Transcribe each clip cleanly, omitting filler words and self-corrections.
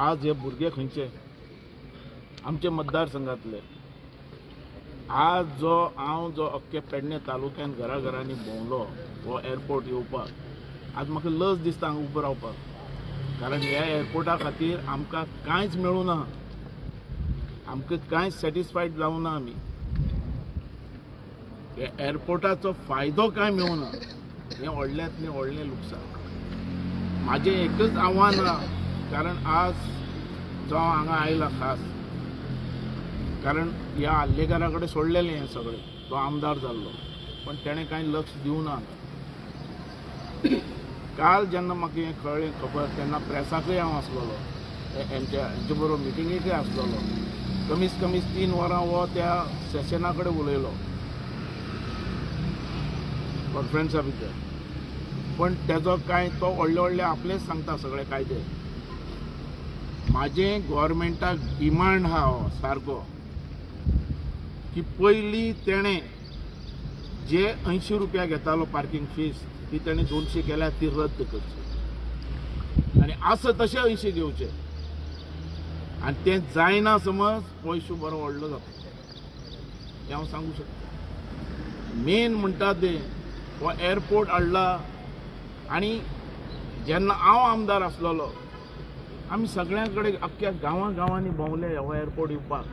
आज हे भुरगे खंयचे आमचे मतदारसंघातले आज जो अख्खे पेडणे तालुक्यान घराघरांनी भोंवलो हो एअरपोर्ट येवपाक आज म्हाका लज दिसता हांगा उबो रावपाक कारण ह्या एअरपोर्टा खातीर आमकां कांयच मेळूना आमकां कांयच सॅटिस्फायड जावना आमी ह्या एअरपोर्टाचो फायदो कांय मेळूना हें व्हडल्यांतलें व्हडलें लुकसाण म्हाजें एकच आव्हान आहा कारण आज जो हांगा आयला खास कारण ह्या हल्लेकारा कडेन सोडलेलें हें सगळें तो आमदार जाल्लो पण तेणें कांय लक्ष दिवना काल जेन्ना म्हाका हें कळ्ळें खबर तेन्ना प्रेसाकय हांव आसलोलो हेंचे बरोबर मिटिंगेकय आसलोलो कमीत कमी 3 वरां हो त्या सेशना कडेन उलयलो कॉन्फरन्सा भितर पण तेजो कांय तो व्हडले व्हडले आपलेच सांगता सगळे कायदे म्हाजें गव्हर्मेंटाक डिमांड आहा हो सारको की पयलीं तेणें जे 80 रुपया घेतालो पार्किंग फीस ती तेणें 200 केल्या ती रद्द करची आनी आसा तशें 80 घेवचे आनी तें जायना समज पयसो बरो व्हडलो जाता हें हांव सांगूं शकता मेन म्हणटा तें हो एअरपोर्ट हाडला आनी जेन्ना हांव आमदार आसलोलो आमी सगळ्यां कडेन अख्ख्या गांवांनी भोंवले हो एअरपोर्ट येवपाक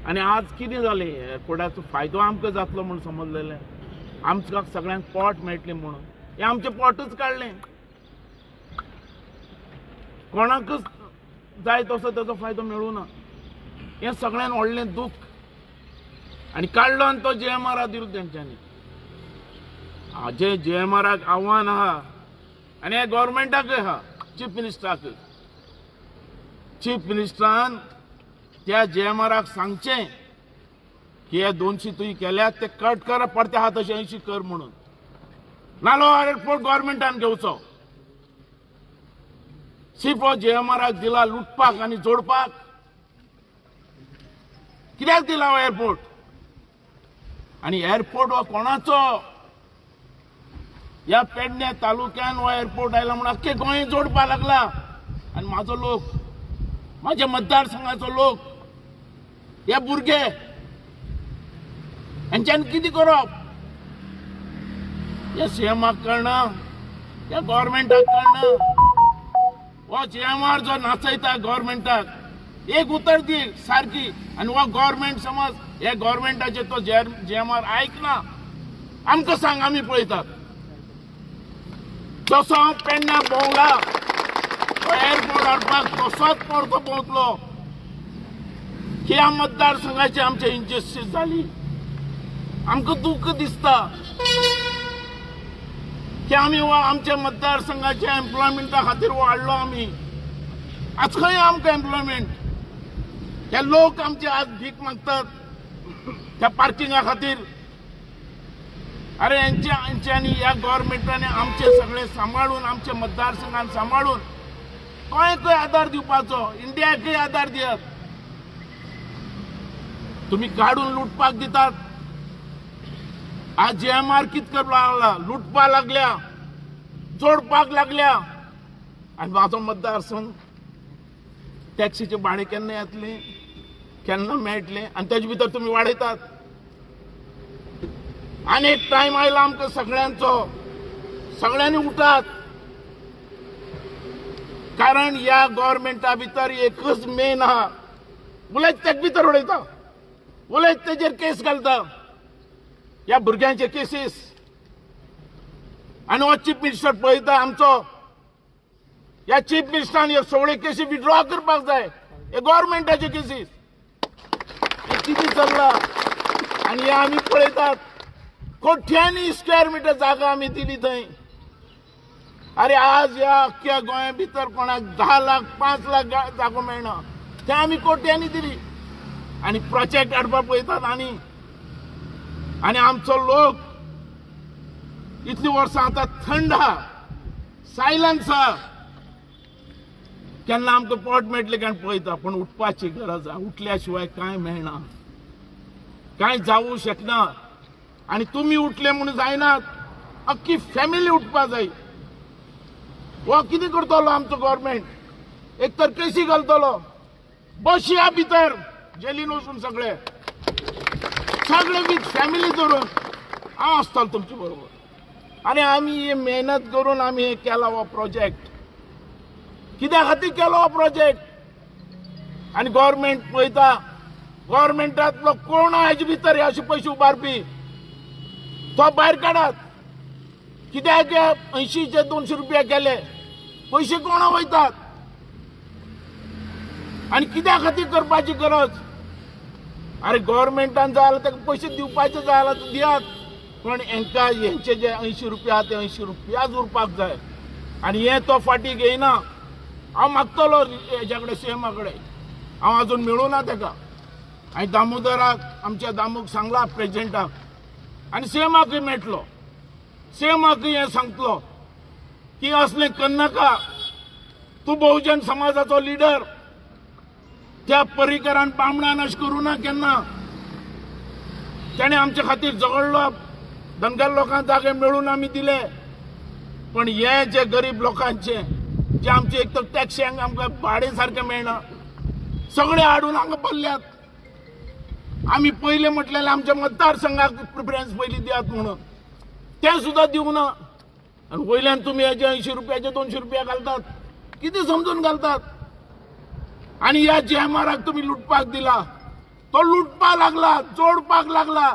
आनी आज कितें जालें एअरपोर्टाचो फायदो आमकां जातलो म्हूण समजलेलें आमकां सगळ्यांक पोट मेळटलें म्हणून हें आमचें पोटच काडलें कोणाकच जाय तसो तेजो फायदो मेळूना हें सगळ्यान व्हडलें दूख आनी काडलो आनी तो JMR दिलो तेंच्यांनी हाजें JMRक आव्हान आहा आनी हे गव्हर्मेंटाकय आहा चीफ मिनिस्टरान त्या JMRक सांगचें की हे 200 तुवें केल्यात ते कट कर पडते आहा तशें 80 कर म्हणून नालो एअरपोर्ट गव्हर्मेंटान घेवचो सिर्फ हो JMRक दिला लुटपाक आनी जोडपाक कित्याक दिला हो एअरपोर्ट आनी एअरपोर्ट हो कोणाचो ह्या पेडणे तालुक्यान हो एअरपोर्ट आयला म्हणून अख्खे गोंय जोडपाक लागला आनी म्हाजो लोक म्हाज्या मतदारसंघाचो लोक हे भुरगे हेंच्यांनी कितें करप हे CMक कळना हे गव्हर्मेंटाक कळना हो JMR जो नाचयता गव्हर्मेंटाक एक उतर दी सारकी आनी हो गव्हर्मेंट समज हे गव्हर्मेंटाचे तो JMR आयकना आमकां सांग आमी पळयतात जसो पेडण्या भोंवला एअरपोर्ट हाडपाक तसोच परतो भोंवतलो की ह्या मतदारसंघाची आमची इनजस्टीस जाली आमकां दूख दिसता की आमी आमच्या मतदारसंघाच्या एम्प्लॉयमेंटा खातीर हाडलो आमी आज खंय आमकां एम्प्लॉयमेंट हे लोक आमचे आज भीक मागतात त्या पार्किंगा खातीर अरे यांच्यांनी ह्या गव्हर्मेंटाने आमचे सगळे सांबाळून आमचे मतदारसंघान सांबाळून गोंयकय आदार दिवपाचो इंडियाकय आदार दियात तुम्ही काढून लुटपाक दितात आज JMR कित करपाक लागला लुटपाक लागल्या जोडपाक लागल्या आनी म्हाजो मतदारसंघ टॅक्सीचे भाडे केन्ना येतले केन्ना मेळटले आनी तेजे भितर तुम्ही वाडयतात आनी एक टायम आयला आमकां सगळ्यांनी उठात कारण ह्या गव्हर्मेंटा भितर एकच मेन आहा उलयत तेक भितर उडयता उलयत तेजेर केस घालता ह्या भुरग्यांचे केसीस आनी हो चीफ मिनिस्टर पळयता आमचो ह्या चीफ मिनिस्टरान ह्यो सगळे केसी विड्रॉ करपाक जाय हे गव्हर्मेंटाचे केसीस कितें चल्ला आनी हे आमी पळयतात कोट्यांनी स्क्वेअर मीटर जागा आमी दिली थंय अरे आज ह्या अख्ख्या गोंया भितर कोणाक 10 लाख 5 लाख जागो मेळना ते आमी कोट्यांनी दिली आनी प्रोजेक्ट हाडपाक पळयतात आनी आमचो लोक इतली वर्सां आतां थंड आहा सायलन्स आहा केन्ना आमकां पोट मेळटलें काय पळयता पण उठपाची गरज आहा उठल्या शिवाय कांय मेळना कांय जावूं शकना आनी तुमी उठले म्हणून जायनात अख्खी फॅमिली उठपा जाय हो कितें करतलो आमचो गव्हर्नमेंट एक तर केसी घालतलो बसया भितर जेलीन वचून सगळे विथ फॅमिली धरून हांव आसतलो तुमचे बरोबर आनी आमी हे मेहनत करून आमी हे केला हो प्रोजेक्ट कित्या खातीर केलो हो प्रोजेक्ट आनी गव्हर्नमेंट पळयता गव्हर्नमेंटांतलो कोण हेजे भितर अशे पयशे उबारपी तो भायर काडात कित्याक 80चे 200 रुपया केले पयशे कोणा वयतात आनी कित्या खातीर करपाची गरज अरे गव्हर्नमेंटान जाय जाल्यार ताका पयशे दिवपाचे जाय जाल्यार दियात पण हांकां हेंचे जे 80 रुपया ते 80 रुपयाच उरपाक जाय आनी हे तो फाटी घेयना हांव मागतलो हेच्या कडेन सीएमा कडेन हांव अजून मेळूं ना ताका हांवें दामोदराक आमच्या दामूक सांगला प्रेसिडेंटाक आनी सीएमाकूय मेळटलो सीएमाकूय हें सांगतलो की असलें करनाका तूं बहुजन समाजाचो लिडर त्या पर्रीकरान बामणान अशें करूं ना केन्ना ताणें आमचे खातीर झगडलो धनगर लोकांक जागे मेळून आमी दिले पण हे जे गरीब लोकांचे जे आमचे एक तर टॅक्सी आमकां भाडें सारकें मेळना सगळे हाडून हांगा भरल्यात आमी पयलें म्हटलेलें आमच्या मतदारसंघाक प्रिफरन्स पयलीं दियात म्हणून तें सुद्दां दिवंक ना आनी वयल्यान तुमी हेजे 80 रुपयाचे 200 रुपया घालतात कितें समजून घालतात आनी ह्या जेएमआराक तुमी लुटपाक दिला तो लुटपाक लागला जोडपाक लागला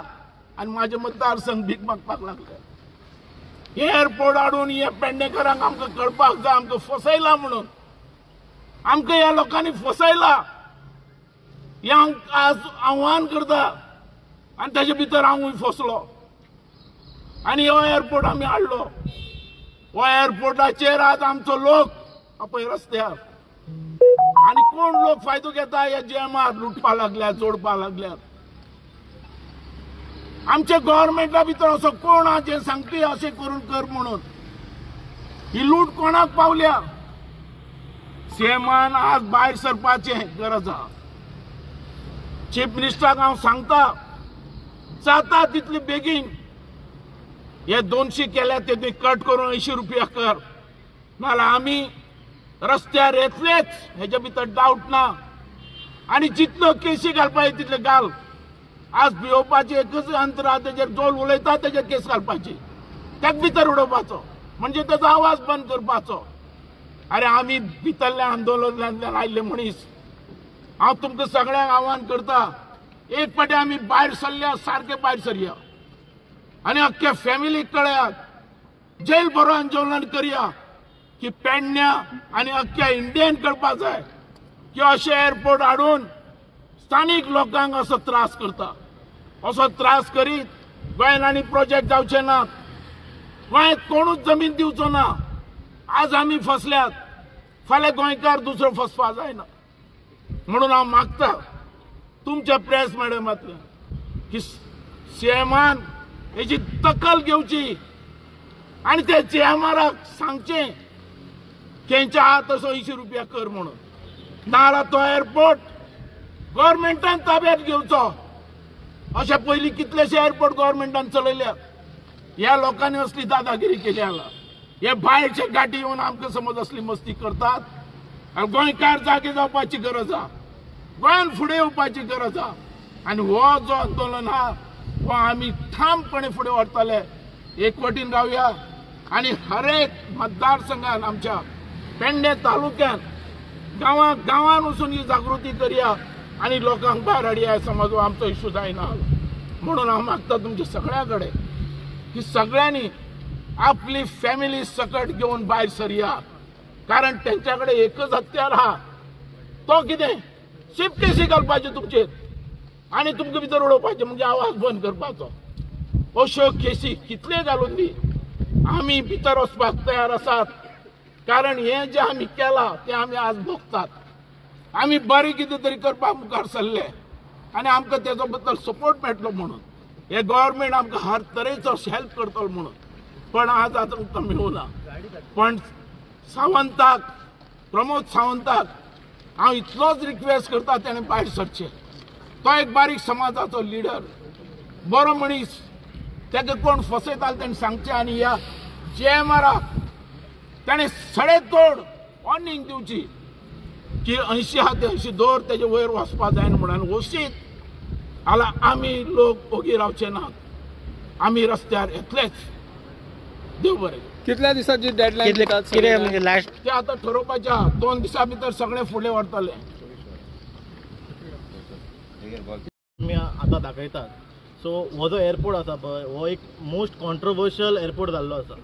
आनी म्हाजे मतदारसंघ भीक मागपाक लागले एअरपोर्ट हाडून हे पेडणेकरांक आमकां कळपाक जाय आमकां फसयला म्हणून आमकां ह्या लोकांनी फसयला हें हांव आज आव्हान करता आनी ताजे भितर हांवूय फसलो आनी हो एअरपोर्ट आमी हाडलो हो एअरपोर्टाचेर आज आमचो लोक पळय रस्त्यार आनी कोण लोक फायदो घेता हे जेएमआर लुटपाक लागल्यात जोडपाक लागल्यात आमच्या गव्हर्नमेंटा भितर असो कोण आहा जे सांगपी अशें करून कर म्हणून ही लूट कोणाक पावल्या सीएमान आज भायर सरपाचें गरज आहा चीफ मिनिस्टराक हांव सांगता जाता तितले बेगीन हे 200 केल्या ते तुवें कट करून 80 रुपया कर नाल्यार आमी रस्त्यार येतलेच हेच्या भितर डावट ना आनी जितलो केसी घालपाचे तितले घाल आज भिवपाची एकच अंतर आहा तेजेर जो उलयता तेजेर केस घालपाची ताका भितर उडोवपाचो म्हणजे तेजो आवाज बंद करपाचो अरे आमी भितरल्या आंदोलनांतल्यान आयिल्ले मनीस हांव तुमकां सगळ्यांक आव्हान करता एक फावटी आमी भायर सरल्या सारके भायर सरया आनी अख्ख्या फॅमिलीक कळयात जेल भरो आंदोलन करया की पेडण्या आनी अख्ख्या इंडियेन कळपाक जाय की अशें एअरपोर्ट हाडून स्थानीक लोकांक असो त्रास करता असो त्रास करीत गोंयांत आनी प्रोजेक्ट जावचे नात गोंयांत कोणूच जमीन दिवचो ना आज आमी फसल्यात फाल्यां गोंयकार दुसरो फसपा जायना म्हणून हांव मागता तुमच्या प्रेस मॅडमांतल्यान की सीएमान हेची दखल घेवची आनी ते जेएमआराक सांगचें तेंच्या हात तसो 80 रुपया कर म्हणून नाल्यार तो एअरपोर्ट गव्हर्नमेंटान ताब्यात घेवचो अशें पयलीं कितलेशे एअरपोर्ट गव्हर्नमेंटान चलयल्यात ह्या लोकांनी असली दादागिरी केली आला हे भायरचे गाठी येवन आमकां समज असली मस्ती करतात गोंयकार जागे जावपाची गरज आहा गोंयान फुडें येवपाची गरज आहा आनी हो जो आंदोलन आहा हो आमी ठामपणे फुडें व्हरतले एकवटीन रावया आनी हर एक मतदारसंघान आमच्या पेडणे तालुक्यान गांवान वचून ही जागृती करया आनी लोकांक भायर हाडया समज आमचो इशू जायना म्हणून हांव मागता तुमच्या सगळ्या कडेन की सगळ्यांनी आपली फॅमिली सकट घेवन भायर सरया कारण तेंच्या कडेन एकच हत्यार आहा तो कितें चीफ केसी घालपाचे तुमचेर आनी तुमकां भितर उडोवपाचें म्हणजे आवाज बंद करपाचो अश्यो केसी कितले घालून दी आमी भितर वचपाक तयार आसात कारण हे जे आमी केलां तें आमी आज भोगतात आमी बरें कितें तरी करपाक मुखार सरले आनी आमकां तेजो बद्दल सपोर्ट मेळटलो म्हणून हे गव्हर्नमेंट आमकां हर तरेचो हेल्प करतलो म्हणून पण आज आमकां मेळूना पण सावंताक प्रमोद सावंताक हांव इतलोच रिक्वेस्ट करता तेणें भायर सरचें तो एक बारीक समाजाचो लिडर बरो मनीस ताका कोण फसयताले तेणें सांगचें आनी ह्या जेएमआराक त्याने सडेतोड वॉर्निंग दिवची की 80 हा ते 80 दर त्याच्या वयर वचपा जायना म्हणून वशीत आला आम्ही लोक ओगी रावचे नात आम्ही रस्त्यार येतलेच. देव बरें. कितल्या दिसाची डेडलायन लास्ट ते आता ठरवपाच्या 2 दिसां भितर सगळे फुडें व्हरतले. मी आता दाखयतात. सो हो जो एअरपोर्ट आसा पळय हो एक मोस्ट कॉन्ट्रोवर्शियल एअरपोर्ट जाल्लो आसा.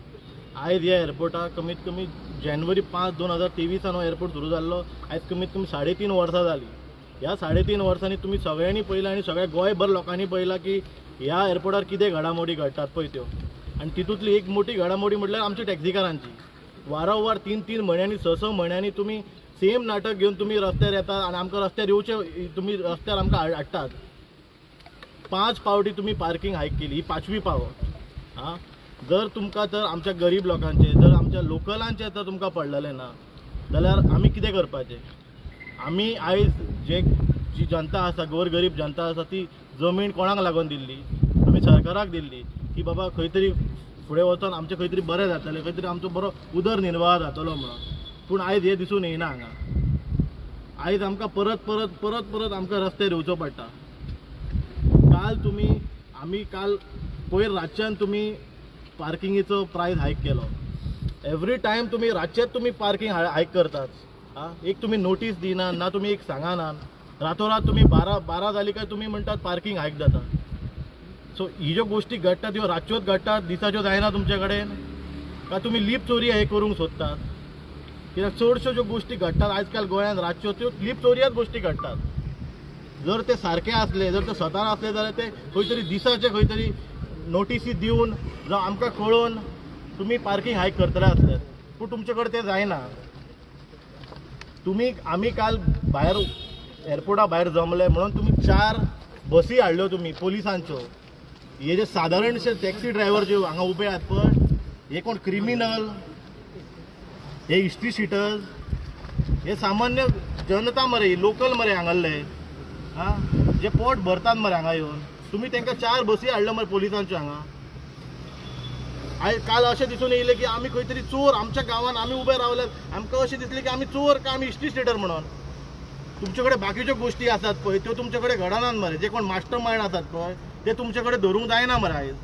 आयज ह्या एअरपोर्टाक कमीत कमी जानेवारी 5, 2023 हो एअरपोर्ट सुरू जाल्लो. आयज कमीत कमी 3.5 वर्सां जाली. ह्या 3.5 वर्सांनी तुम्ही सगळ्यांनी पळयलां आनी सगळ्या गोंयभर लोकांनी पळयलां की ह्या एअरपोर्टार कितें घडामोडी घडटात पळय त्यो. आनी तितूंतली एक मोठी घडामोडी म्हटल्यार आमच्या टॅक्सीकारांची. वारंवार 3-3 म्हयन्यांनी 6-6 म्हयन्यांनी तुम्ही सेम नाटक घेवन तुम्ही रस्त्यार येतात आनी आमकां रस्त्यार येवचे तुम्ही रस्त्यार आमकां हाडटात. 5 फावटी तुम्ही पार्किंग हायक केली, ही 5वी फावट. हां, जर तुमकां तर आमच्या गरीब लोकांचे जर आमच्या लोकलांचे जर तुमकां पडलेलें ना जाल्यार आमी कितें करपाचें. आमी आयज जी जनता आसा गोरगरीब जनता आसा ती जमीन कोणाक लागून दिल्ली, आमी सरकाराक दिल्ली की बाबा खंय तरी फुडें वचून आमचें खंय तरी बरें जातलें, खंय तरी आमचो बरो उदरनिर्वाह जातलो म्हणून. पूण आयज हें दिसून येयना हांगा. आयज आमकां परत आमकां रस्त्यार येवचो पडटा. काल पयर रातच्यान तुम्ही पार्किंगेचो प्रायस हायक केलो. एवरी टायम तुम्ही रातचेच तुम्ही पार्किंग हायक करतात. हां, एक तुम्ही नोटीस दिना ना, तुम्ही एक सांगाना. रातोरात तुम्ही 12 जाली काय तुम्ही म्हणटात पार्किंग हायक जाता. सो ही ज्यो गोष्टी घडटात ह्यो रातच्योच घडटात, दिसाच्यो जायना तुमचे कडेन का तुम्ही लीप चोरी हे करूंक सोदतात. कित्याक चडश्यो ज्यो गोष्टी घडटात आयज काल गोंयांत रातच्यो त्यो लीप चोरयाच गोष्टी घडटात. जर ते सारखे असले, जर ते स्वतः असले जाल्यार ते खंय तरी दिसाचे खंय तरी नोटीसी दिवन जावं आमकां कळोवन तुम्ही पार्किंग हायक करतले आसले. पूण तुमचे कडेन ते जायना. आमी काल भायर एअरपोर्टा भायर जमले म्हणून तुम्ही 4 बसी हाडल्यो तुम्ही पोलिसांच्यो. हे जे सादारणशे टॅक्सी ड्रायव्हर जे हांगा उबे आहात पळय, हे कोण क्रिमिनल, हे हिस्ट्री शिटर्स, हे सामान्य जनता मरे, लोकल मरे हांगाले. हां, जे पोट भरतात मरे हांगा येवन. तुम्ही तांकां 4 बसी हाडल्यो मरे पोलिसांच्यो हांगा. काल अशें दिसून येयलें की आमी खंय तरी चोर आमच्या गांवांत आमी उबे रावल्यात. आमकां अशें दिसलें की आमी चोर काय आमी हिस्ट्री स्टेटर म्हणून. तुमचे कडेन बाकीच्यो गोश्टी आसात पळय त्यो तुमचे कडेन घडनात मरे. जे कोण मास्टर मायंड आसात पळय ते तुमचे कडेन धरूंक जायना मरे आयज.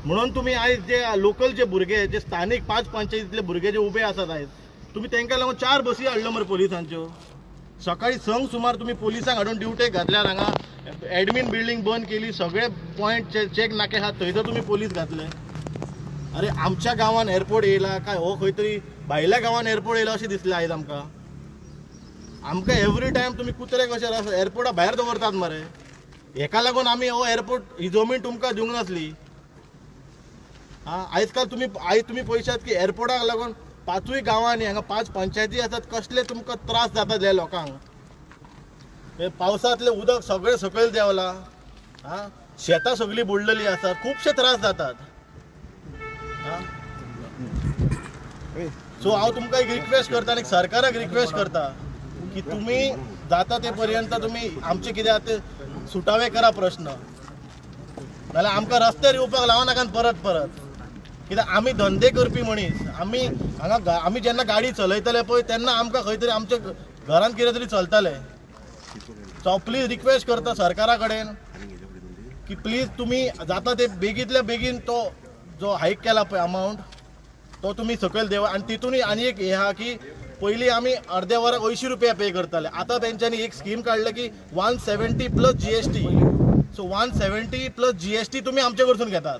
म्हणून तुम्ही आयज जे लोकल जे भुरगे, जे स्थानीक 5 पंचायतींतले भुरगे जे उबे आसात आयज, तुम्ही तांकां लागून 4 बसी हाडल्यो मरे पोलिसांच्यो. सकाळी 6 सुमार तुम्ही पोलिसांक हाडून ड्युटेक घातल्यार हांगा एडमीन बिल्डींग बंद केली, सगळे पॉयंट चेक नाके आहात थंयसर तुम्ही पोलीस घातले. अरे आमच्या गांवांत एअरपोर्ट येयला काय हो खंय तरी भायल्या गांवांत एअरपोर्ट येयला अशें दिसलें आयज आमकां एवरी टायम तुम्ही कुत्रे कशे एअरपोर्टा भायर दवरतात मरे. हेका लागून आमी हो एअरपोर्ट ही जमीन तुमकां दिवंक नासली. हां, आयज तुम्ही पळयशात की एअरपोर्टाक लागून 5 गांवांनी हांगा 5 पंचायती आसात, कसले तुमकां त्रास जातात ह्या लोकांक. पावसांतले उदक सगळें सकयल देंवलां. हां, शेतां सगळीं बुडलेलीं आसात, खुबशे त्रास जातात. सो हांव तुमकां एक रिक्वेस्ट करता आनी सरकाराक रिक्वेस्ट करता की तुम्ही जाता ते पर्यंत तुम्ही आमचे कितें आसा ते सुटावे करा प्रश्न. नाल्यार आमकां रस्त्यार येवपाक लावं नाकात परत. कित्याक आमी धंदे करपी मनीस. आमी जेन्ना गाडी चलयतले पळय तेन्ना आमकां खंय तरी आमच्या घरांत कितें तरी चलतलें. सो हांव प्लीज रिक्वेस्ट करता सरकारा कडेन की प्लीज तुम्ही जाता ते बेगींतल्या बेगीन तो जो हायक केला पळय अमावंट तो तुम्ही सकयल देवा. आनी तितूनय आनी एक हे आहा की पयलीं आमी अर्द्या वराक 80 रुपया पे करताले. आतां तेंच्यांनी एक स्कीम काडल्या की 170 plus GST. So 170 plus GST तुम्ही आमचे कडसून घेतात.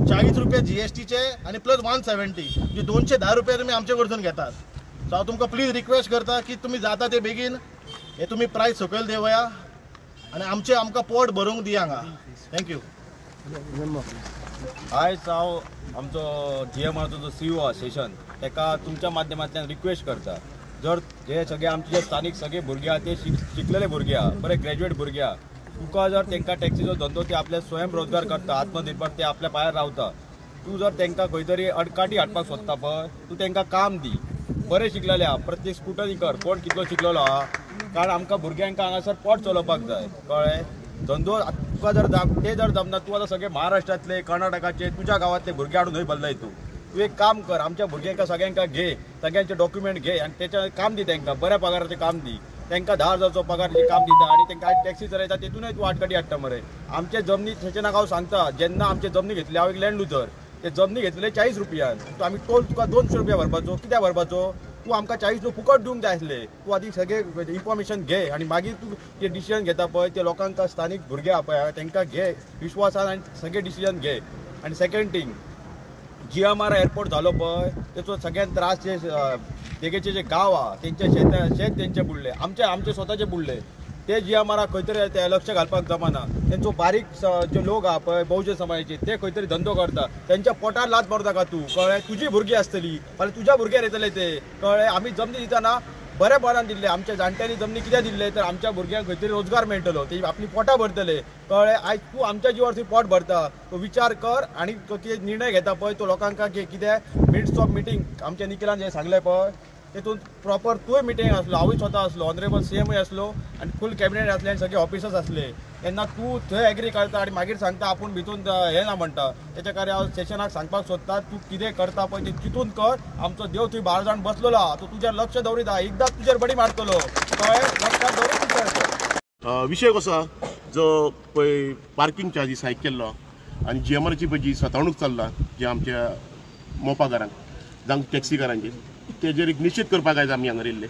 40 रुपया GSTचे आनी प्लस 170 म्हणजे 210 रुपया तुम्ही आमचे कडसून घेतात. सो हांव तुमकां प्लीज रिक्वेस्ट करता की तुम्ही जाता ते बेगीन हे तुम्ही प्रायस सकयल देवया आनी आमकां पोट भरूंक दिया हांगा. थँक्यू. आयज हांव आमचो GMRचो जो CEO आहा सेशन ताका तुमच्या माध्यमांतल्यान रिक्वेस्ट करता. जर जे सगळे आमचे जे स्थानीक सगळे भुरगे आहा ते शिकलेले भुरगे आहा, बरे ग्रॅज्युएट भुरगे आहा, तुका जर तांकां टॅक्सीचो धंदो ते आपले स्वयंरोजगार करता, आत्मनिर्भर ते आपल्या पांयार रावता, तूं जर तांकां खंय तरी अडकाटी हाडपाक सोदता पळय तूं तांकां काम दी. बरे शिकलेले आहा, प्रत्येक स्कुटरी कर, कोण कितलो शिकलेलो आहा. कारण आमकां भुरग्यांक हांगासर पोट चलोवपाक जाय कळ्ळें. धंदो तुका जर ते जर जमना तूं आतां सगळे महाराष्ट्रांतले कर्नाटकाचे तुज्या गांवांतले भुरगे हाडून थंय बदलय तूं तू एक काम कर, आमच्या भुरग्यांका सगळ्यांका घे, सगळ्यांचे डॉक्युमेंट घे आणि त्याच्या काम दी, त्यांना बऱ्या पगाराचे काम दी, त्यांना 10,000 पगाराचे काम दिता आणि त्यांना टॅक्सी चलयता तिथूनही तू आटकडी हाडटा मरे. आमचे जमनी थंयच्यान हांव सांगता, जेन्ना आमचे जमनी घेतली, हांव एक लँड लुजर, ते जमनी घेतलेले 40 रुपयान, तो आम्ही टोल तुका 200 रुपया भरपाचो, कित्याक भरपाचो? तू आमकां 40 फुकट दिवंक जाय आसले. तू आधी सगळे इन्फॉर्मेशन घे आणि मागीर तू ते डिसिजन घेता पळय, ते लोकांका स्थानिक भुरगे आहा पळय तांकां घे विश्वासान आणि सगळे डिसिजन घे. आणि सेकंड थिंग, GMR एअरपोर्ट झालो पळय, त्याचो सगळ्यात त्रास जे देगेचे जे गाव हा, त्यांचे शेत त्यांचे बुडले, आमचे स्वतःचे बुडले. ते GMR खंय तरी ते लक्ष घालपाक जमाना. त्यांचो बारीक जे लोक आहा पळय बहुजन समाजाचे, ते खंय तरी धंदो करता, त्यांच्या पोटार लात मारता का तू? कळ्ळें? तुजी भुरगीं आसतली, फाल्यां तुज्या भुरग्यार येतले ते. कळ्ळें? आमी जमनी दितना बरेपणान दिल्ले, आमच्या जाणट्यांनी जमनी कित्याक दिल्ले तर आमच्या भुरग्यांक खंय तरी रोजगार मेळटलो, ते आपली पोटां भरतले. कळ्ळें? आयज तू आमच्या जिवार थंय पोट भरता, तो विचार कर आणि तो कितें निर्णय घेता पळय तो लोकांका कित्याक मिनिट्स ऑफ मिटींग आमच्या निखिलान जे सांगले पळय तेतून प्रॉपर तूंय मिटींग आसलो, हांवूय स्वता आसलो, ऑनरेबल CMय आसलो आणि फूल कॅबिनेट आसले आणि सगळे ऑफिसर्स आसले. तेन्ना तूं थंय एग्री करता आणि मागीर सांगता आपूण भितून हें ना म्हणटा. तेच्या खातीर हांव सेशनाक सांगपाक सोदता, तूं कितें करता पळय ते चिंतून कर. आमचो देव थंय 12 जाण बसलेलो आहा, तो तुजेर लक्ष दवरिता, एकदांच तुजेर बडी मारतलो. कळ्ळें? लक्षात दवरून विचार. विषय कसो आहा, जो पळय पार्किंग चार्जीस हायक केल्लो आनी GMRची पळय जी सतावणूक चल्ला जे आमच्या मोपाकारांक जावं टॅक्सीकारांची, तेजेर एक निश्चित करपाक आयज आमी हांगा येयल्ले.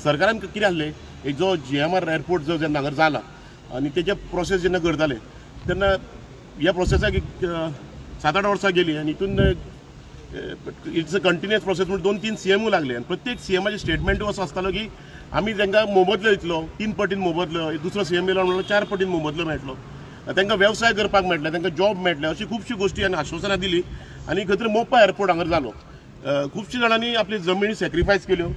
सरकारान कितें आसलें, एक जो GMR एअरपोर्ट जो जेन्ना हांगा जाला आनी तेजे प्रोसेस जेन्ना करताले तेन्ना ह्या प्रोसेसाक एक 7-8 वर्सां गेली आनी हितून इट्स अ कंटिन्युअस प्रोसेस म्हणून 2-3 CMय लागले आनी प्रत्येक CMाचे स्टेटमेंटूय असो आसतालो की आमी तांकां मोबदलो दितलो, 3 पटीन मोबदलो, दुसरो CM येयलो म्हणून 4 पटीन मोबदलो मेळटलो, तांकां वेवसाय करपाक मेळटले, तांकां जॉब मेळटले, अशी खुबशी गोश्टी आनी आश्वासनां दिली. आनी खंय तरी मोपा एअरपोर्ट हांगा जालो. खुबशे जाणांनी आपली जमनी सॅक्रिफायस केल्यो,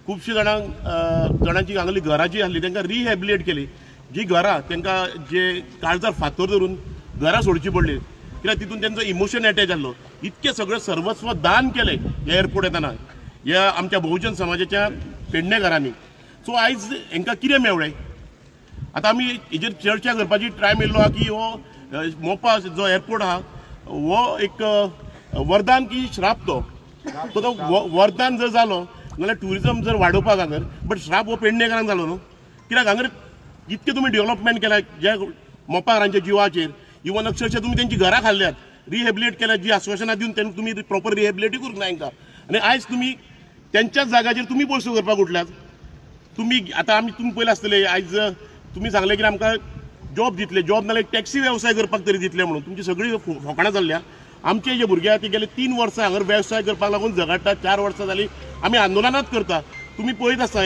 खुबशे जाणांची हांगली घरां जी आसली तांकां रिहॅबिलिटेट केली. जी घरां तांकां जे काळजार फातर धरून घरां सोडची पडली कित्याक तितून तांचो इमोशन एटॅच आसलो. इतके सगळें सर्वस्व दान केलें ह्या एअरपोर्ट येताना ह्या आमच्या बहुजन समाजाच्या पेडणेकारांनी. सो आयज हांकां कितें मेवलें? आतां आमी हेजेर चर्चा करपाची टायम येयल्लो आहा की हो मोपा जो एअरपोर्ट आहा हो एक वरदान की श्राप तो वरदान जर जालो नाल्यार ट्युरिजम जर वाडोवपाक हांगर, बट श्राप हो पेडणेकारांक जालो न्हू. कित्याक हांगर इतके तुमी डेव्हलपमेंट केल्या ज्या मोपाकारांच्या जिवाचेर, इवन अक्षरशः तुमी तेंची घरां खाल्ल्यात, रिहॅबिलिटेट केल्यात, जी आश्वासनां दिवन तेन्ना तुमी प्रॉपर रिहॅबिलिटी करूंक ना हांकां. आनी आयज तुमी त्यांच्याच जाग्याचेर तुमी पयसो करपाक उठल्यात. तुमी आतां आमी तुमी पयले आसतले, आयज तुमी सांगले की आमकां जॉब दितले, जॉब नाल्यार टॅक्सी वेवसाय करपाक तरी दितले म्हणून. तुमची सगळी फकाणां जाल्ल्या. आमचे जे भुरगे आहा ते गेले 3 वर्सां हांगर वेवसाय करपाक लागून झगडटा. 4 वर्सां जालीं आमी आंदोलनात करता. तुमी पळयत आसा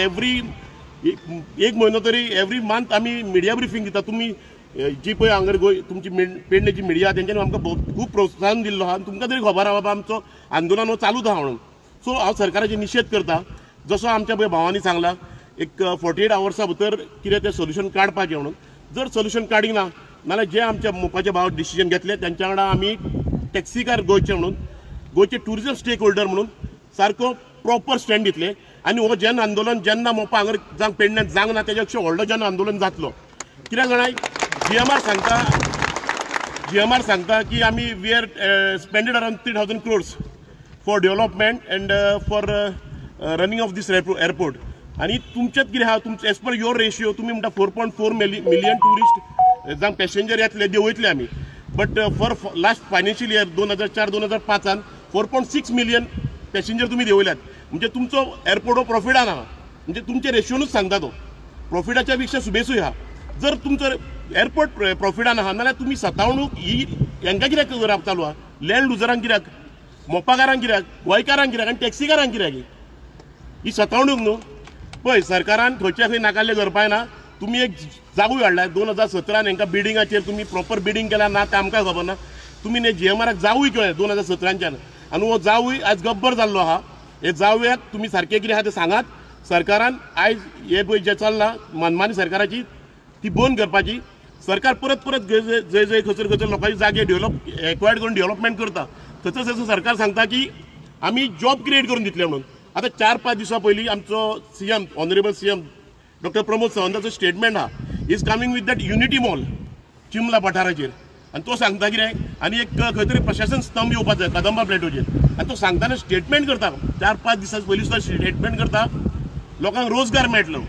एक म्हयनो तरी एवरी मंथ आमी मिडिया ब्रिफींग दिता. तुमी जी पळय हांगर तुमची पेडणेची मिडिया तेंच्यांनी आमकां खूब प्रोत्साहन दिल्लो आहा. तुमकां तरी खबर आहा बाबा आमचो आंदोलन हो चालूच आहा म्हणून. सो हांव सरकाराचे निशेध करता. जसो आमच्या पळय भावांनी सांगला एक 48 आवर्सां भितर कितें तें सोल्युशन काडपाचें म्हणून. जर सोल्युशन काडीना नाल्यार जे आमच्या मोपाचे भाव डिसिजन घेतले त्यांच्या वांगडा आमी टॅक्सीकार गोंयचे म्हणून, गोंयचे ट्युरिजम स्टेक होल्डर म्हणून सारको प्रॉपर स्टँड दितले. आनी हो जन आंदोलन जेन्ना मोपा हांगर जावं पेडण्यात जावंक ना तेज्या पेक्षा व्हडलो जन आंदोलन जातलो. कित्याक जाणां GMR सांगता की आमी we are spended around 3,000 crores for development and for running of these airport. आनी तुमचेच कितें आहा, तुमचे एज पर युअर रेशियो तुमी म्हणटा 4.4 मिलियन ट्युरिस्ट जावं पॅसेंजर येतले देंवयतले आमी. But for last financial year 2004-2005 4.6 million passenger तुमी देंवयल्यात. म्हणजे तुमचो एअरपोर्ट हो प्रॉफिटान आहा. म्हणजे तुमचे रेशियोनूच सांगता तो प्रॉफिटाच्या पेक्षा सुबेसूय आहा. जर तुमचो एअरपोर्ट प्रॉफिटान आहा नाल्यार तुमी सतावणूक ही हांकां कित्याक चालू आहा? लँड लुजरांक कित्याक, मोपाकारांक कित्याक, गोंयकारांक कित्याक आनी टॅक्सीकारांक कित्याक ही सतावणूक न्हू? पळय सरकारान खंयच्या खंय नाकाल्ले करपाक ना. तुमी एक जागूय हाडला 2017 हांकां बिल्डिंगाचेर तुमी प्रॉपर बिल्डिंग केला ना तें आमकां खबर ना. तुमी GMRक जावूय केलें 2017च्यान आनी हो जावूय आयज गब्बर जाल्लो आहा. हे जावयाक तुमी सारकें कितें आहा तें सांगात. सरकारान आयज हे पळय जें चल्लां मनमानी सरकाराची ती बंद करपाची. सरकार परत जंय खंयसर लोकांचे जागे एक्वायर्ड करून डेव्हलपमेंट करता थंयसर सरकार सांगता की आमी जॉब क्रिएट करून दितले म्हणून. आतां 4-5 दिसां पयलीं आमचो CM ऑनरेबल CM डॉ. प्रमोद सावंताचो स्टेटमेंट आहा. Is coming with that unity mall चिमला पठाराचेर. आनी तो सांगता कितें आनी एक खंय तरी प्रशासन स्तंभ येवपाक जाय कदंबा प्लेटोचेर आनी तो सांगताना स्टेटमेंट करता 4-5 दिसा पयलीं सुद्दां स्टेटमेंट करता लोकांक रोजगार मेळटलो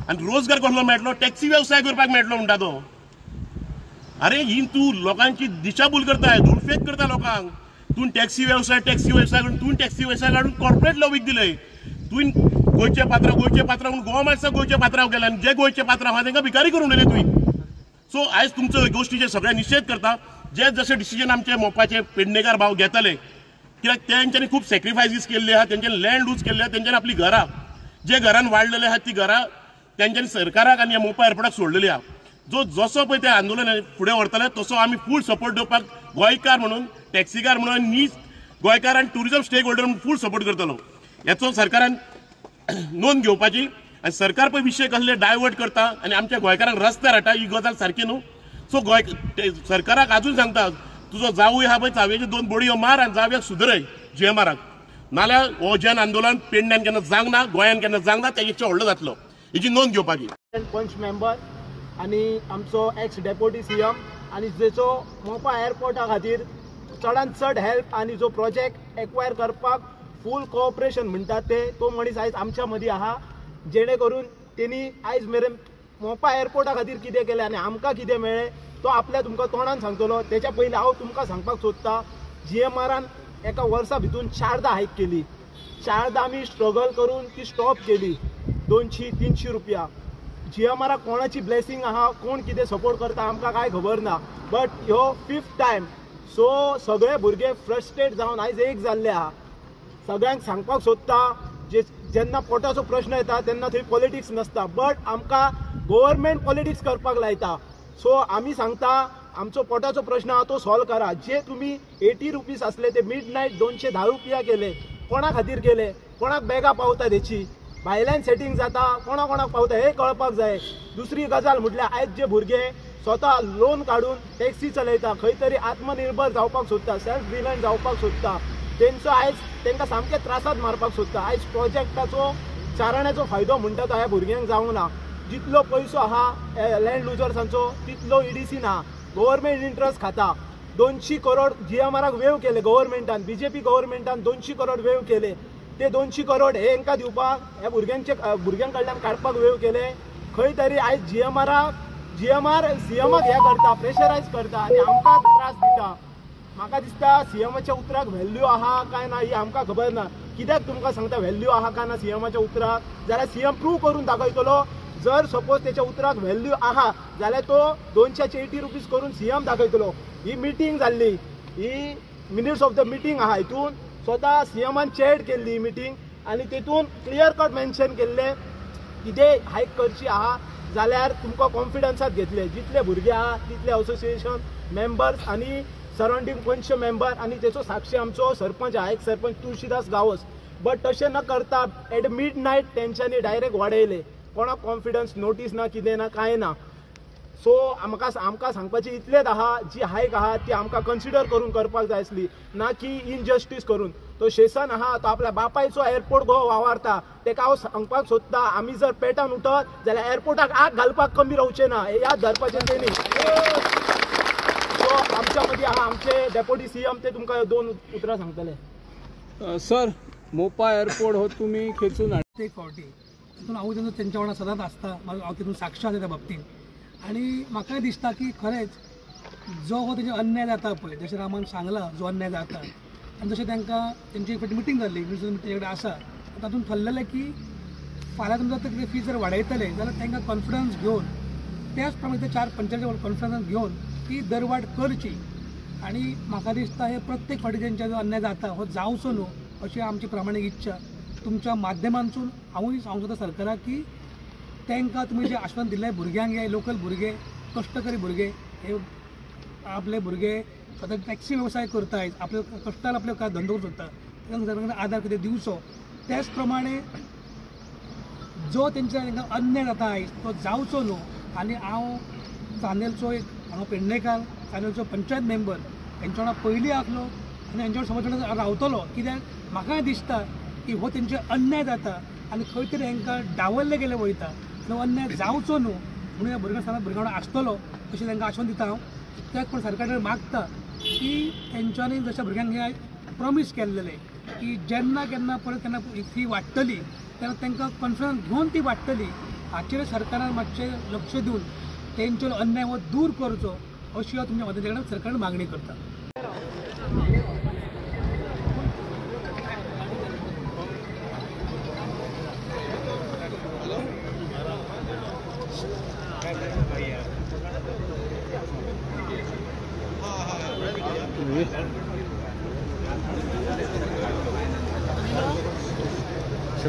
आनी रोजगार कसलो मेळटलो टॅक्सी वेवसाय करपाक मेळटलो म्हणटा तो अरे ही तूं लोकांची दिशाभूल करताय धुळफेक करता लोकांक तूं टॅक्सी वेवसाय करून तूं टॅक्सी वेवसाय काडून कॉर्पोरेट लॉबीक दिलंय तुवें गोंयचे पात्रांव म्हणून गोवा माणसां गोंयचे पात्रांव केले आनी जे गोंयचे पात्रांव आहा तांकां भिकारी करून उडयले तुवें सो आयज तुमचो गोष्टीचेर सगळे निशेध करता जे जशे डिसिजन आमचे मोपाचे पेडणेकार भाव घेतले कित्याक तेंच्यांनी खूब सॅक्रिफायसीस केल्ले आहा तेंच्यांनी लँड लूज केल्ले आहा तेंच्यांनी आपली घरां जे घरान वाडलेले आहात ती घरां तेंच्यांनी सरकाराक आनी ह्या मोपा एअरपोर्टाक सोडलेली आहा जसो पळय ते आंदोलन फुडें व्हरतले तसो आमी फूल सपोर्ट दिवपाक गोंयकार म्हणून टॅक्सीकार म्हणून नीज गोंयकार आनी ट्युरिजम स्टेक होल्डर म्हणून फूल सपोर्ट करतलो हेचो सरकारान नोंद घेवपाची आनी सरकार पळय विशय कसले डायवर्ट करता आनी आमच्या गोंयकारांक रस्त्यार हाडटा ही गजाल सारकी न्हू सो सरकाराक आजून सांगता तुजो जावूय आहा पळय चावेच्यो 2 बोडयो मार आनी जावयाक सुदरय GMRाक नाल्यार हो जन आंदोलन पेडण्यान केन्ना जावंक ना गोंयान केन्ना जावंक ना तेजेचे व्हडलो जातलो हेची नोंद घेवपाची पंच मेंबर आणि आमचो एक्स डेप्युटी CM आणि जेचो मोपा एअरपोर्टा खातीर चडांत चड हेल्प आणि जो प्रोजेक्ट एक्वायर करपाक फूल कोऑपरेशन म्हणटा ते तो मनीस आयज आमच्या मदीं आहा जेणे करून तेणी आयज मेरेन मोपा एअरपोर्टा खातीर कितें केलें आनी आमकां कितें मेळ्ळें तो आपल्या तुमकां तोंडान सांगतलो तेच्या पयलीं हांव तुमकां सांगपाक सोदतां GMRान एका वर्सा भितून 4दा हायक केली 4दा आमी स्ट्रगल करून ती स्टॉप केली 200-300 रुपया GMRाक कोणाची ब्लेसिंग आहा कोण कितें सपोर्ट करता आमकां कांय खबर ना बट ह्यो 5th टायम सो सगळे भुरगे फ्रस्ट्रेट जावन आयज एक जाल्ले आहा सगळ्यांक सांगपाक सोदता जेन्ना पोटाचो प्रश्न येता तेन्ना थंय पॉलिटिक्स नसता बट आमकां गव्हर्मेंट पॉलिटिक्स करपाक लायता सो आमी सांगता आमचो पोटाचो प्रश्न आहा तो सॉल्व करा जे तुमी 80 रुपीज आसले ते मिडनायट 210 रुपया केले कोणा खातीर केले कोणाक बॅगा पावता तेची भायल्यान सेटिंग जाता कोणाक पावता हे कळपाक जाय दुसरी गजाल म्हटल्यार आयज जे भुरगे स्वता लोन काढून टॅक्सी चलयता खंय तरी आत्मनिर्भर जावपाक सोदता सेल्फ रिलायंट जावपाक सोदता तेंचो आयज तांकां सामके त्रासात मारपाक सोदता आयज प्रोजेक्टाचो चाराण्याचो फायदो म्हणटा तो ह्या भुरग्यांक जावंक ना जितलो पयसो आहा लँड लुजर्सांचो तितलो EDC ना गव्हर्मेंट इंट्रस्ट खाता 200 करोड GMRाक वेव केले गव्हर्मेंटान BJP गव्हर्मेंटान 200 करोड वेव केले ते 200 करोड हे हांकां दिवपाक ह्या भुरग्यां कडल्यान काडपाक वेव केले खंय तरी आयज GMR CMाक हे करता प्रेशरायज करता आनी आमकां त्रास दिता म्हाका दिसता CMच्या उतराक व्हॅल्यू आहा काय ना ही आमकां खबर ना कित्याक तुमकां सांगता व्हॅल्यू आहा काय ना CMच्या उतराक जाल्यार CM प्रूव करून दाखयतलो जर सपोज त्याच्या उतराक व्हॅल्यू आहा जाल्यार तो 280 रुपीज करून CM दाखयतलो ही मिटींग जाल्ली ही मिनिट्स ऑफ द मिटींग आहा हितून स्वता CMन चॅट केल्ली ही मिटींग आनी तितून क्लियर कट मेन्शन केल्ले कितें हायक करची आहा जाल्यार तुमकां कॉन्फिडन्सात घेतले जितले भुरगे आहा तितले असोसिएशन मेंबर्स आनी सराउंडींग पंच मेंबर आनी तेचो साक्षी आमचो सरपंच आहा एक सरपंच तुळशीदास गावस बट तशें न करता एट मिडनायट तेंच्यांनी डायरेक्ट वाडयले कोणाक कॉन्फिडन्स नोटीस ना कितें ना कांय ना सो आमकां सांगपाचें इतलेंच आहा जी हायक आहा ती आमकां कन्सिडर करून करपाक जाय आसली ना की इनजस्टीस करून तो शेसन आहा तो आपल्या बापायचो एअरपोर्ट गो वावरता तेका हांव सांगपाक सोदता आमी जर पेटान उठत जाल्यार एअरपोर्टाक आग घालपाक कमी रावचें ना हे याद धरपाचें तेणी सो आमच्या मदीं आहा आमचे डेप्युटी CM ते तुमकां 2 उतरां सांगतले सर मोपा एअरपोर्ट हो तुम्ही खेचून एक फावटी तितून हांव तेंच्या वांगडा सदांच आसता हांव तितून साक्ष आसा त्या बाबतीन आनी म्हाकाय दिसता की खरेंच जो हो तेजे अन्याय जाता पळय जशें रामान सांगला जो अन्याय जाता आनी जशें तांकां तेंची एक फावटी मिटींग जाल्ली तेजे कडेन आसा तातूंत थरलेलें की फाल्यां तुमकां कितें फी जर वाडयतले जाल्यार तांकां कॉन्फिडन्स घेवन त्याच प्रमाणे ते 4 पंचांचे कॉन्फिडन्स घेवन ती दरवाड करची आनी म्हाका दिसता हे प्रत्येक फावटी तेंच्या जो अन्याय जाता हो जावचो न्हू अशी आमची प्रामाणीक इच्छा तुमच्या माध्यमांतून हांवूय सांगूं सोदता सरकाराक की तांकां तुमी जे आश्वासन दिल्लें भुरग्यांक हे लोकल भुरगे कश्टकरी भुरगे हे आपले भुरगे स्वता टॅक्सी वेवसाय करतायत आपले कश्टान आपले काय धंदो सोदता तांकां आदार कितें दिवचो त्याच प्रमाणे जो तेंच्या अन्याय जाता आयज तो जावचो न्हू आनी हांव चांदेलचो एक हांव पेडणेकार चांदेलचो पंचायत मेंबर तेंच्या वांगडा पयलीं आसलो आनी हेंच्या समज रावतलो कित्याक म्हाकाय दिसता की हो तेंचे अन्याय जाता आनी खंय तरी हांकां डावल्ले गेले वयता आनी अन्याय जावचो न्हू म्हणून ह्या भुरग्यां भुरग्यां वांगडा आसतलो अशें तांकां आश्वासन दिता हांव त्याच पण सरकारान मागता की तेंच्यांनी जशा भुरग्यांक हे प्रॉमिस केल्लेले की जेन्ना केन्ना परत केन्ना फी वाडटली तेन्ना तांकां कॉन्फिडन्स घेवन ती वाडटली हाचेर सरकारान मातशें लक्ष दिवन तेंचो अन्याय हो दूर करचो अशी हांव तुमच्या मदतीन सरकारान मागणी करता.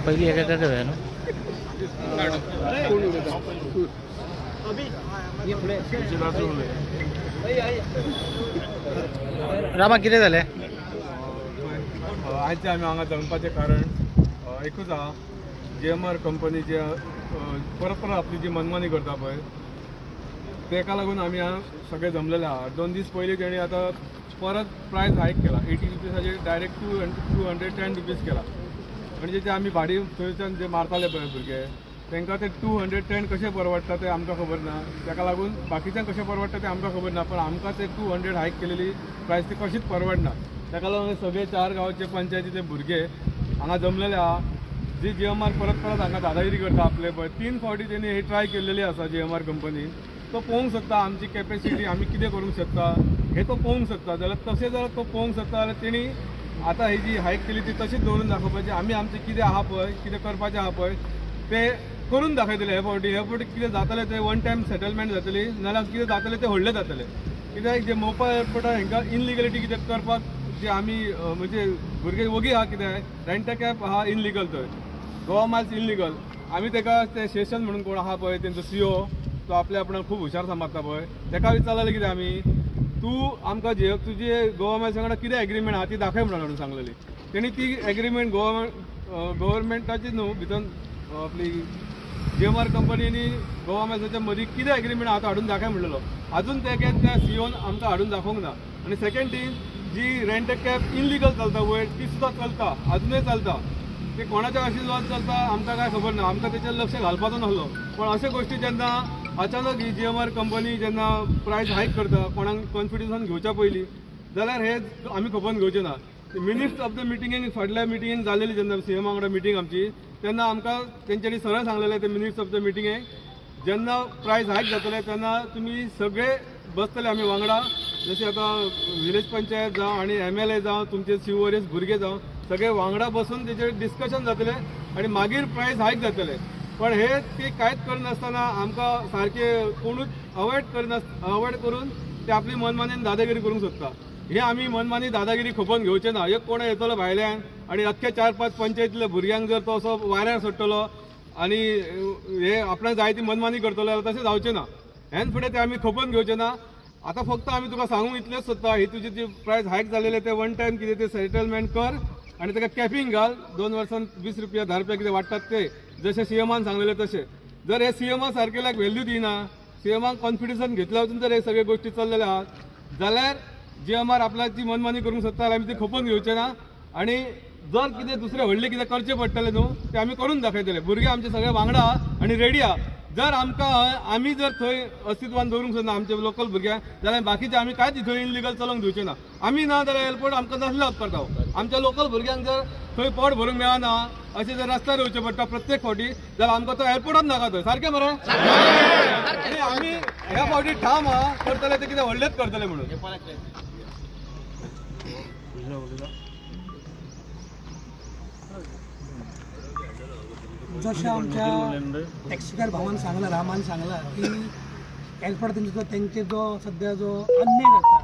पहिली एका करूया ना रामा कितें जालें आज आमी हांगा जमपाचें कारण एकूच आहा GMR कंपनी जे परत परत आपली जी मनमानी करता पळय तेका लागून आमी हांगा सगळे जमलेले आहा. 2 दीस पयलीं तेणी आतां परत प्रायस हायक केला 80 रुपीसाचेर डायरेक्ट 210 रुपीज केला. म्हणजे जे आमी भाडी थंयच्यान जे मारताले पळय भुरगे तांकां ते 210 कशें परवडटा ते आमकां खबर ना. ताका लागून बाकीच्यांक कशें परवडटा ते आमकां खबर ना पण आमकां ते 200 हायक केलेली प्रायस ती कशीच परवडना. ताका लागून सगळे 4 गांवचे पंचायतीचे भुरगे हांगा जमलेले आहा. जी GMR परत परत हांगा दादागिरी करता आपले पळय 3 फावटी तेणी ही ट्राय केल्लेली आसा GMR कंपनी. तो पळोवंक शकता आमची कॅपेसिटी आमी कितें करूंक शकता हे तो पळोवंक शकता. जाल्यार तशें जर तो पळोवंक शकता जाल्यार तेणी आतां ही जी हायक केली ती तशीच दवरून दाखोवपाची. आमी आमचें कितें आहा पळय कितें करपाचें आहा पळय ते करून दाखयतले. हे फावटी कितें जातलें ते वन टायम सेटलमेंट जातली नाल्यार कितें जातलें ते व्हडलें जातलें. कित्याक जे मोपा एअरपोर्टार हांकां इनलिगलिटी कितें करपाक जे आमी म्हणजे भुरगे वगी आहा कितें रेंट कॅब आहा इनलिगल थंय गोवा मायल्स इनलिगल. आमी ताका ते सेशन म्हणून कोण आहा पळय तेंचो CEO तो आपल्या आपणाक खूब हुशार समजता पळय ताका विचारलेलें कितें आमी तूं आमकां तुजे गोवा मायल्स वांगडा कितें एग्रीमेंट आहा ती दाखय म्हणून सांगलेली. तेणी ती एग्रीमेंट गव्हर्मेंटाची न्हू भितर आपली GMR कंपनीनी गोवा मायल्साच्या मदीं कितें एग्रीमेंट आहा तो हाडून दाखय म्हणलेलो. अजून त्या CEOन आमकां हाडून दाखोवंक ना. आनी सेकंड थींग जी रेंट कॅब इनलिगल चलता वयर ती सुद्दां चलता अजूनय चलता. ते कोणाच्या आशिर्वाद चलता आमकां काय खबर ना. आमकां तेचेर लक्ष घालपाचो नासलो पण अशे गोश्टी जेन्ना अचानक ही GMR कंपनी जेन्ना प्रायस हायक करता कोणाक कॉन्फिडन्सान घेवच्या पयलीं जाल्यार हे आमी खपोवन घेवचें ना. मिनिट्स ऑफ द मिटिंगेक फाटल्या मिटिंगेक जालेली जेन्ना CM वांगडा मिटींग आमची तेन्ना आमकां तेंच्यांनी सरळ सांगलेलें ते मिनिट्स ऑफ द मिटिंगेक जेन्ना प्रायस हायक जातले तेन्ना तुमी सगळे बसतले आमी वांगडा जशें आतां विलेज पंचायत जावं आनी MLA जावं तुमचे CORS भुरगे जावं सगळे वांगडा बसून तेचेर डिस्कशन जातलें आनी मागीर प्रायस हायक जातले. पण हे ते कांयच करनासतना आमकां सारके कोणूच अवॉयड करून ते आपली मनमानीन दादागिरी करूंक सोदता. हे आमी मनमानी दादागिरी खपोवन घेवचें ना. एक कोण येतलो भायल्यान आनी अख्खे 4-5 पंचायतीतल्या भुरग्यांक जर तो असो वाऱ्यार सोडटलो आनी हे आपणाक जाय ती मनमानी करतलो जाल्यार तशें जावचें ना. हेन फुडें ते आमी खपोवन घेवचें ना. आतां फक्त आमी तुका सांगूंक इतलेंच सोदता ही तुजी जी प्रायस हायक जालेले ते वन टायम कितें ते सेटलमेंट कर आनी ताका कॅपिंग घाल 2 वर्सान 20 रुपया 10 रुपया कितें वाडटात ते जशें CMान सांगलेले तशें. जर हे CMा सारकेल्याक व्हॅल्यू दिना CMाक कॉन्फिडन्सान घेतल्या वचून जर हे सगळे गोश्टी चल्लेले आहात जाल्यार GMR आपल्याची मनमानी करूंक सोदता जाल्यार आमी ती खपोवन घेवचें ना. आनी जर कितें दुसरें व्हडलें कितें करचें पडटलें न्हू तें आमी करून दाखयतले. भुरगे आमचे सगळे वांगडा आनी रेडी आहा. जर आमकां आमी जर थंय अस्तित्वान दवरूंक सोदना आमचे लोकल भुरग्यांक जाल्यार बाकीचे आमी कांयच थंय इनलिगल चलोवंक दिवचें ना. आमी ना जाल्यार एअरपोर्ट आमकां नासलो करता. आमच्या लोकल भुरग्यांक जर थंय पोट भरूंक मेळना अशें जर रस्त्यार येवचें पडटा प्रत्येक फावटी जाल्यार आमकां तो एअरपोर्टात नाका थंय. सारकें मरे आनी आमी ह्या फावटी ठाम आहा करतले ते कितें व्हडलेंच करतले म्हणून. जशें आमच्या टॅक्सीकार भावान सांगला रामान सांगला की एअरपोर्ट तेंचे जो सध्या जो अन्याय जाता